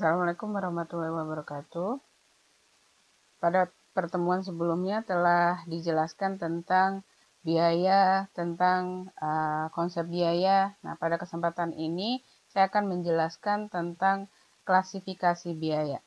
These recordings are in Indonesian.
Assalamualaikum warahmatullahi wabarakatuh. Pada pertemuan sebelumnya telah dijelaskan tentang biaya, tentang konsep biaya. Nah, pada kesempatan ini saya akan menjelaskan tentang klasifikasi biaya.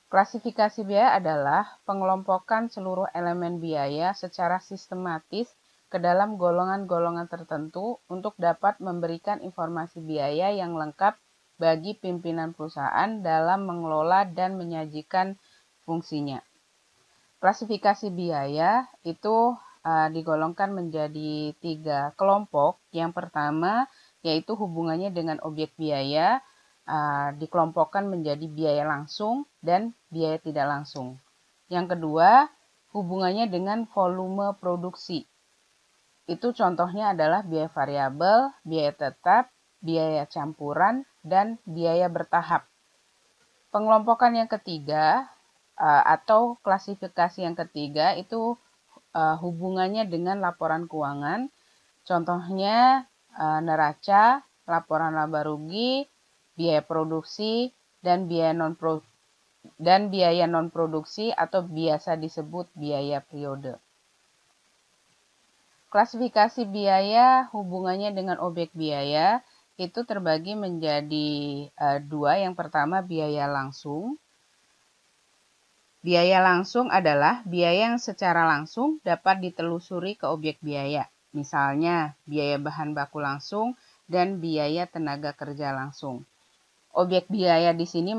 Klasifikasi biaya adalah pengelompokan seluruh elemen biaya secara sistematis ke dalam golongan-golongan tertentu untuk dapat memberikan informasi biaya yang lengkap bagi pimpinan perusahaan dalam mengelola dan menyajikan fungsinya. Klasifikasi biaya itu digolongkan menjadi 3 kelompok. Yang pertama yaitu hubungannya dengan objek biaya, dikelompokkan menjadi biaya langsung dan biaya tidak langsung. Yang kedua, hubungannya dengan volume produksi. Itu contohnya adalah biaya variabel, biaya tetap, biaya campuran, dan biaya bertahap. Pengelompokan yang ketiga atau klasifikasi yang ketiga itu hubungannya dengan laporan keuangan. Contohnya neraca, laporan laba rugi, biaya produksi, dan biaya non produksi atau biasa disebut biaya periode. Klasifikasi biaya hubungannya dengan objek biaya itu terbagi menjadi 2. Yang pertama biaya langsung. Biaya langsung adalah biaya yang secara langsung dapat ditelusuri ke objek biaya. Misalnya biaya bahan baku langsung dan biaya tenaga kerja langsung. Objek biaya di sini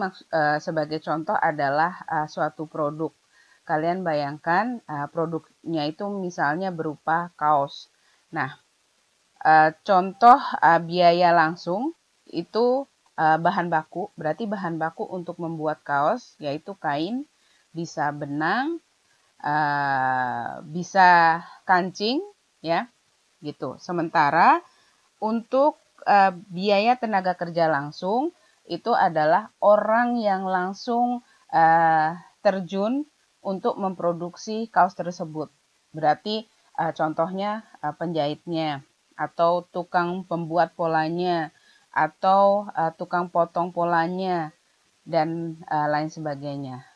sebagai contoh adalah suatu produk. Kalian bayangkan produknya itu misalnya berupa kaos. Nah, contoh biaya langsung itu bahan baku, berarti bahan baku untuk membuat kaos yaitu kain, bisa benang, bisa kancing, ya, gitu. Sementara untuk biaya tenaga kerja langsung itu adalah orang yang langsung terjun untuk memproduksi kaos tersebut. Berarti contohnya penjahitnya atau tukang pembuat polanya atau tukang potong polanya dan lain sebagainya.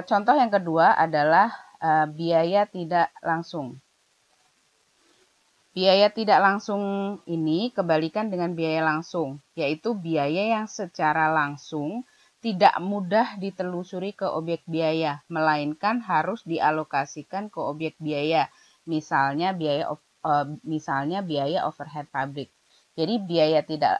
Contoh yang kedua adalah biaya tidak langsung. Biaya tidak langsung ini kebalikan dengan biaya langsung, yaitu biaya yang secara langsung tidak mudah ditelusuri ke objek biaya, melainkan harus dialokasikan ke objek biaya. Misalnya biaya overhead pabrik. Jadi biaya tidak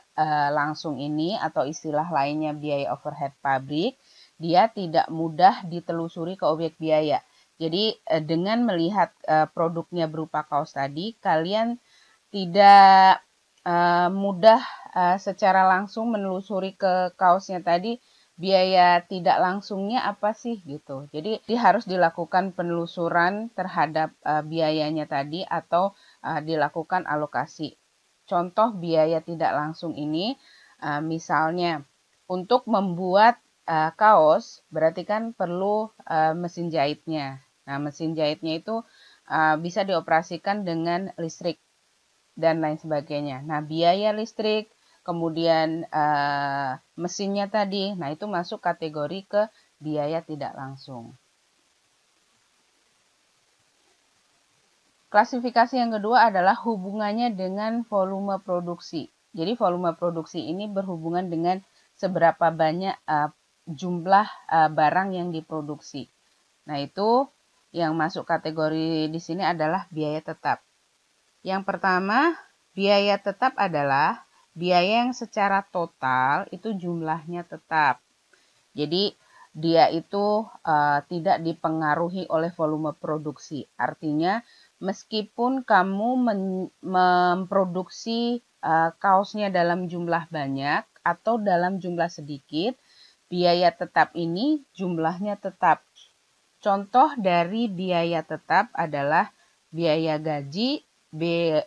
langsung ini atau istilah lainnya biaya overhead pabrik, dia tidak mudah ditelusuri ke objek biaya. Jadi dengan melihat produknya berupa kaos tadi, kalian tidak mudah secara langsung menelusuri ke kaosnya tadi biaya tidak langsungnya apa sih gitu. Jadi harus dilakukan penelusuran terhadap biayanya tadi atau dilakukan alokasi. Contoh biaya tidak langsung ini misalnya untuk membuat kaos berarti kan perlu mesin jahitnya. Nah, mesin jahitnya itu bisa dioperasikan dengan listrik dan lain sebagainya. Nah, biaya listrik, kemudian mesinnya tadi, nah itu masuk kategori ke biaya tidak langsung. Klasifikasi yang kedua adalah hubungannya dengan volume produksi. Jadi volume produksi ini berhubungan dengan seberapa banyak jumlah barang yang diproduksi. Nah, itu yang masuk kategori di sini adalah biaya tetap. Yang pertama, biaya tetap adalah biaya yang secara total itu jumlahnya tetap. Jadi, dia itu tidak dipengaruhi oleh volume produksi. Artinya, meskipun kamu memproduksi kaosnya dalam jumlah banyak atau dalam jumlah sedikit, biaya tetap ini jumlahnya tetap. Contoh dari biaya tetap adalah biaya gaji,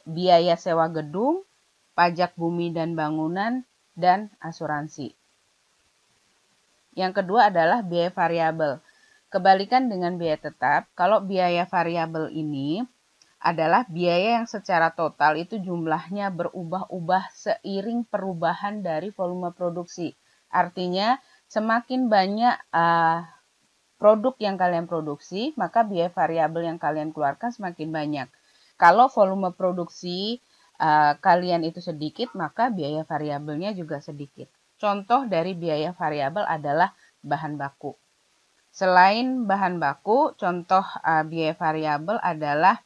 biaya sewa gedung, pajak bumi dan bangunan, dan asuransi. Yang kedua adalah biaya variabel. Kebalikan dengan biaya tetap, kalau biaya variabel ini adalah biaya yang secara total itu jumlahnya berubah-ubah seiring perubahan dari volume produksi. Artinya semakin banyak produk yang kalian produksi, maka biaya variabel yang kalian keluarkan semakin banyak. Kalau volume produksi kalian itu sedikit, maka biaya variabelnya juga sedikit. Contoh dari biaya variabel adalah bahan baku. Selain bahan baku, contoh biaya variabel adalah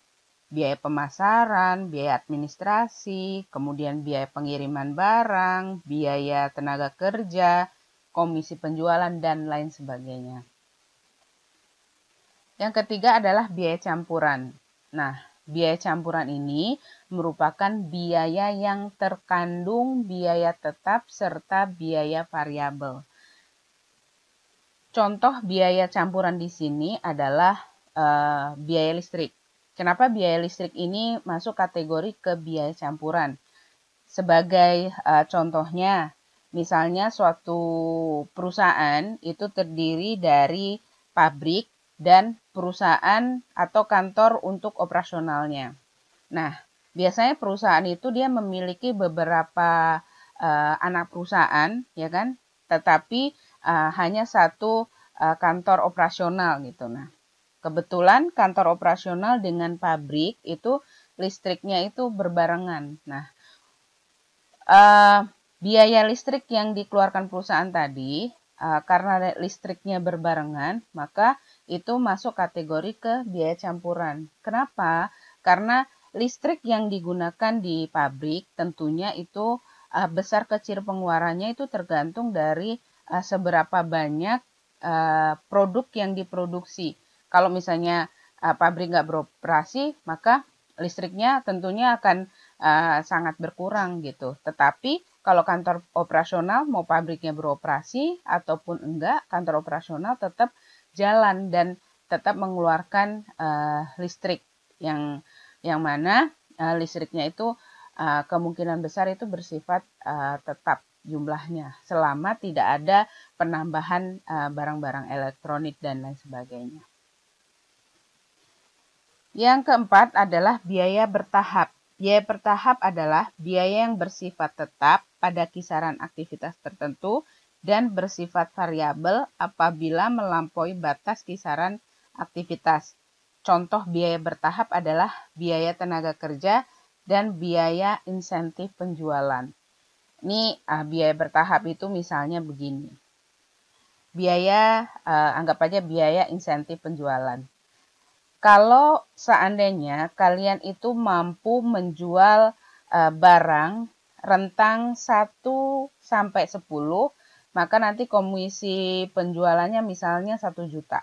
biaya pemasaran, biaya administrasi, kemudian biaya pengiriman barang, biaya tenaga kerja, komisi penjualan, dan lain sebagainya. Yang ketiga adalah biaya campuran. Nah, biaya campuran ini merupakan biaya yang terkandung biaya tetap serta biaya variabel. Contoh biaya campuran di sini adalah biaya listrik. Kenapa biaya listrik ini masuk kategori ke biaya campuran? Sebagai contohnya, misalnya suatu perusahaan itu terdiri dari pabrik dan perusahaan atau kantor untuk operasionalnya. Nah, biasanya perusahaan itu dia memiliki beberapa anak perusahaan, ya kan? Tetapi hanya satu kantor operasional gitu. Nah, kebetulan kantor operasional dengan pabrik itu listriknya itu berbarengan. Nah, biaya listrik yang dikeluarkan perusahaan tadi, karena listriknya berbarengan, maka itu masuk kategori ke biaya campuran. Kenapa? Karena listrik yang digunakan di pabrik tentunya itu besar kecil pengeluarannya itu tergantung dari seberapa banyak produk yang diproduksi. Kalau misalnya pabrik nggak beroperasi, maka listriknya tentunya akan sangat berkurang gitu. Tetapi kalau kantor operasional mau pabriknya beroperasi ataupun enggak, kantor operasional tetap jalan dan tetap mengeluarkan listrik yang mana listriknya itu kemungkinan besar itu bersifat tetap jumlahnya selama tidak ada penambahan barang-barang elektronik dan lain sebagainya. Yang keempat adalah biaya bertahap. Biaya bertahap adalah biaya yang bersifat tetap pada kisaran aktivitas tertentu dan bersifat variabel apabila melampaui batas kisaran aktivitas. Contoh biaya bertahap adalah biaya tenaga kerja dan biaya insentif penjualan. Ini biaya bertahap itu misalnya begini. Biaya, anggap aja biaya insentif penjualan. Kalau seandainya kalian itu mampu menjual barang rentang 1 sampai 10, maka nanti komisi penjualannya misalnya 1 juta.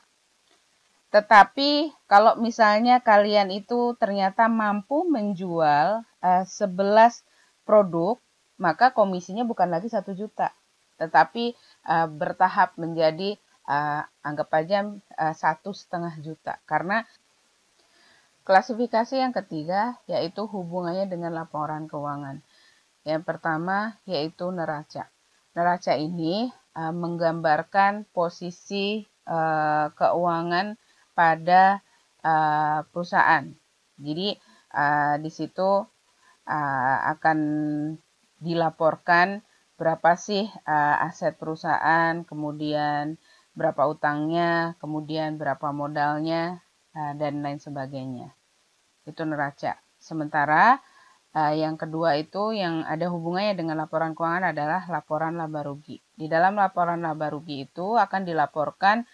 Tetapi kalau misalnya kalian itu ternyata mampu menjual 11 produk, maka komisinya bukan lagi 1 juta, tetapi bertahap menjadi anggap aja 1,5 juta. Karena klasifikasi yang ketiga yaitu hubungannya dengan laporan keuangan. Yang pertama yaitu neraca. Neraca ini menggambarkan posisi keuangan pada perusahaan. Jadi di situ akan dilaporkan berapa sih aset perusahaan, kemudian berapa utangnya, kemudian berapa modalnya, dan lain sebagainya. Itu neraca. Sementara yang kedua itu yang ada hubungannya dengan laporan keuangan adalah laporan laba rugi. Di dalam laporan laba rugi itu akan dilaporkan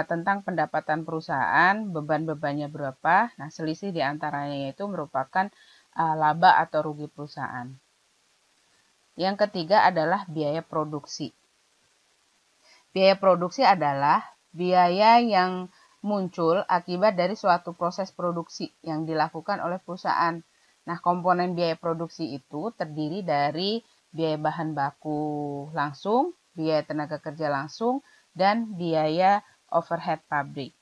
tentang pendapatan perusahaan, beban-bebannya berapa. Nah, selisih di antaranya itu merupakan laba atau rugi perusahaan. Yang ketiga adalah biaya produksi. Biaya produksi adalah biaya yang muncul akibat dari suatu proses produksi yang dilakukan oleh perusahaan. Nah, komponen biaya produksi itu terdiri dari biaya bahan baku langsung, biaya tenaga kerja langsung, dan biaya overhead pabrik.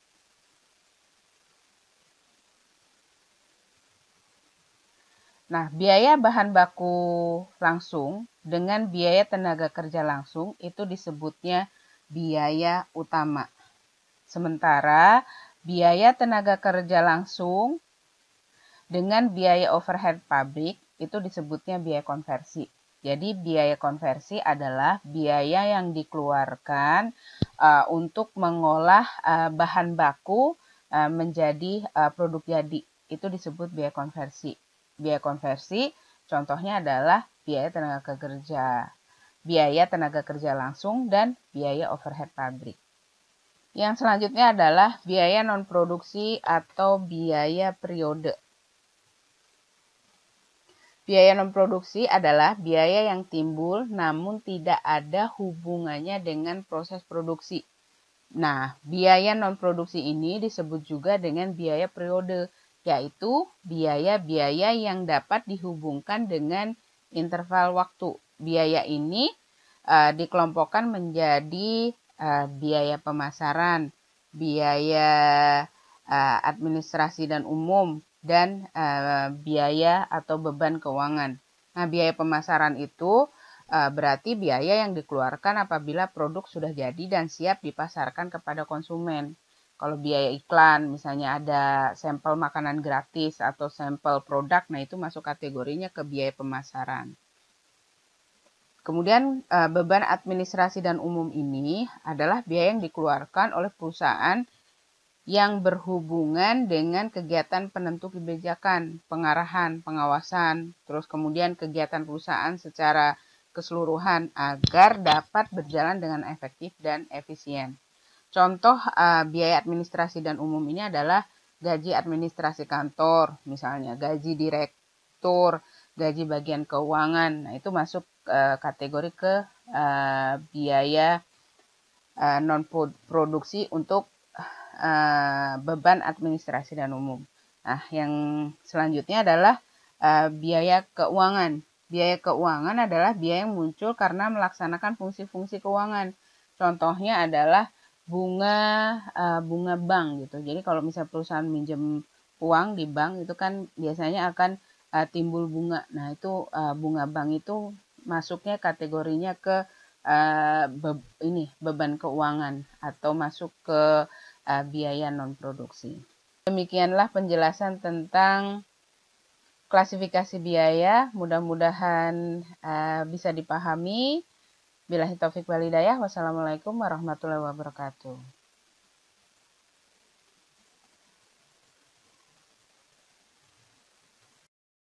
Nah, biaya bahan baku langsung dengan biaya tenaga kerja langsung itu disebutnya biaya utama. Sementara biaya tenaga kerja langsung Dengan biaya overhead pabrik itu disebutnya biaya konversi. Jadi biaya konversi adalah biaya yang dikeluarkan untuk mengolah bahan baku menjadi produk jadi. Itu disebut biaya konversi. Biaya konversi contohnya adalah biaya tenaga kerja langsung dan biaya overhead pabrik. Yang selanjutnya adalah biaya non-produksi atau biaya periode. Biaya non-produksi adalah biaya yang timbul namun tidak ada hubungannya dengan proses produksi. Nah, biaya non-produksi ini disebut juga dengan biaya periode, yaitu biaya-biaya yang dapat dihubungkan dengan interval waktu. Biaya ini dikelompokkan menjadi biaya pemasaran, biaya administrasi dan umum, dan biaya atau beban keuangan. Nah, biaya pemasaran itu berarti biaya yang dikeluarkan apabila produk sudah jadi dan siap dipasarkan kepada konsumen. Kalau biaya iklan, misalnya ada sampel makanan gratis atau sampel produk, nah itu masuk kategorinya ke biaya pemasaran. Kemudian beban administrasi dan umum ini adalah biaya yang dikeluarkan oleh perusahaan yang berhubungan dengan kegiatan penentu kebijakan, pengarahan, pengawasan, terus kemudian kegiatan perusahaan secara keseluruhan agar dapat berjalan dengan efektif dan efisien. Contoh biaya administrasi dan umum ini adalah gaji administrasi kantor, misalnya gaji direktur, gaji bagian keuangan. Nah, itu masuk kategori ke biaya non-produksi untuk beban administrasi dan umum. Nah, yang selanjutnya adalah biaya keuangan. Biaya keuangan adalah biaya yang muncul karena melaksanakan fungsi-fungsi keuangan. Contohnya adalah bunga bank gitu. Jadi kalau misalnya perusahaan minjem uang di bank itu kan biasanya akan timbul bunga. Nah, itu bunga bank itu masuknya kategorinya ke beban keuangan atau masuk ke biaya non-produksi. Demikianlah penjelasan tentang klasifikasi biaya. Mudah-mudahan bisa dipahami. Billahi taufik wal hidayah. Wassalamualaikum warahmatullahi wabarakatuh.